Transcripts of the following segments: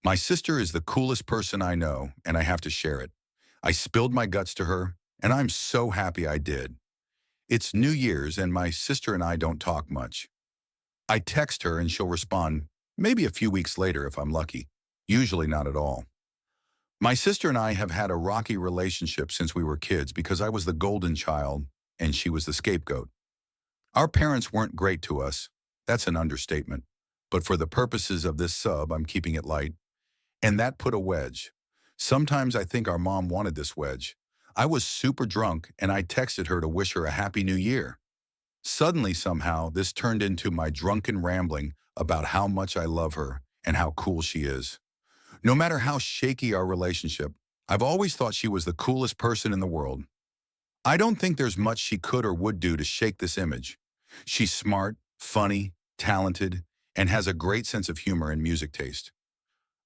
My sister is the coolest person I know, and I have to share it. I spilled my guts to her, and I'm so happy I did. It's New Year's, and my sister and I don't talk much. I text her, and she'll respond maybe a few weeks later if I'm lucky. Usually not at all. My sister and I have had a rocky relationship since we were kids because I was the golden child, and she was the scapegoat. Our parents weren't great to us. That's an understatement. But for the purposes of this sub, I'm keeping it light. And that put a wedge. Sometimes I think our mom wanted this wedge. I was super drunk and I texted her to wish her a happy new year. Suddenly, somehow, this turned into my drunken rambling about how much I love her and how cool she is. No matter how shaky our relationship, I've always thought she was the coolest person in the world. I don't think there's much she could or would do to shake this image. She's smart, funny, talented, and has a great sense of humor and music taste.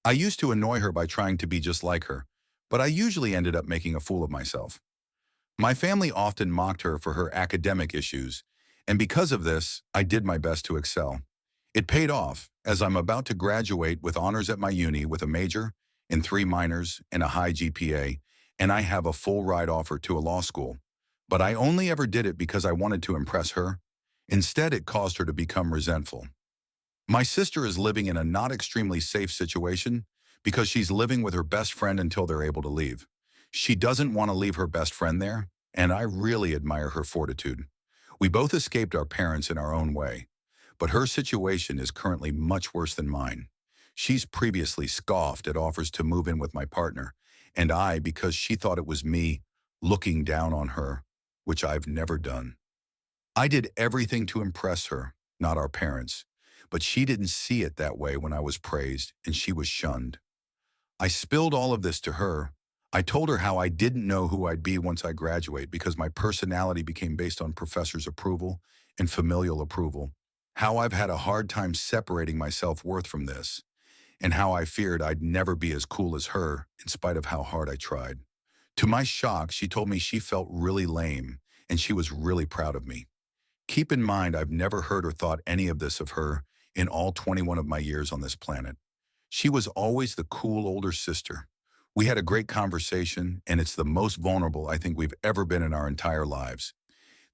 I used to annoy her by trying to be just like her, but I usually ended up making a fool of myself. My family often mocked her for her academic issues, and because of this, I did my best to excel. It paid off, as I'm about to graduate with honors at my uni with a major, and 3 minors, and a high GPA, and I have a full ride offer to a law school. But I only ever did it because I wanted to impress her. Instead, it caused her to become resentful. My sister is living in a not extremely safe situation because she's living with her best friend until they're able to leave. She doesn't want to leave her best friend there, and I really admire her fortitude. We both escaped our parents in our own way, but her situation is currently much worse than mine. She's previously scoffed at offers to move in with my partner, and I, because she thought it was me looking down on her, which I've never done. I did everything to impress her, not our parents, but she didn't see it that way when I was praised and she was shunned. I spilled all of this to her. I told her how I didn't know who I'd be once I graduate because my personality became based on professors' approval and familial approval, how I've had a hard time separating my self-worth from this, and how I feared I'd never be as cool as her in spite of how hard I tried. To my shock, she told me she felt really lame and she was really proud of me. Keep in mind, I've never heard or thought any of this of her in all 21 of my years on this planet. She was always the cool older sister. We had a great conversation, and it's the most vulnerable I think we've ever been in our entire lives.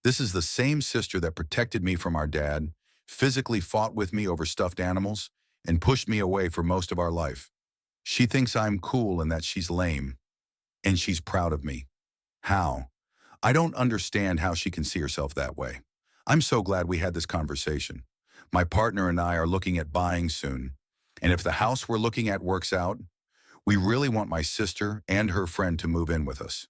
This is the same sister that protected me from our dad, physically fought with me over stuffed animals, and pushed me away for most of our life. She thinks I'm cool and that she's lame, and she's proud of me. How? I don't understand how she can see herself that way. I'm so glad we had this conversation. My partner and I are looking at buying soon, and if the house we're looking at works out, we really want my sister and her friend to move in with us.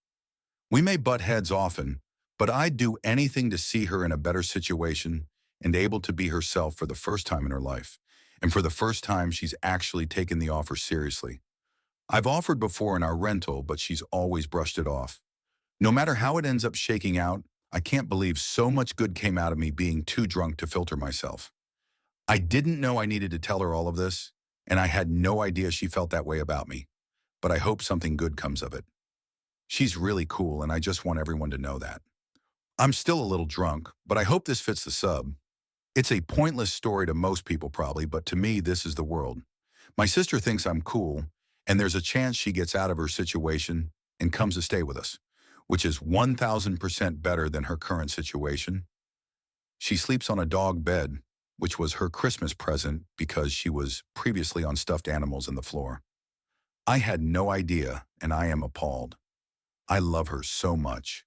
We may butt heads often, but I'd do anything to see her in a better situation and able to be herself for the first time in her life. And for the first time, she's actually taken the offer seriously. I've offered before in our rental, but she's always brushed it off. No matter how it ends up shaking out, I can't believe so much good came out of me being too drunk to filter myself. I didn't know I needed to tell her all of this, and I had no idea she felt that way about me. But I hope something good comes of it. She's really cool, and I just want everyone to know that. I'm still a little drunk, but I hope this fits the sub. It's a pointless story to most people probably, but to me, this is the world. My sister thinks I'm cool, and there's a chance she gets out of her situation and comes to stay with us, which is 1,000% better than her current situation. She sleeps on a dog bed, which was her Christmas present because she was previously on stuffed animals in the floor. I had no idea, and I am appalled. I love her so much.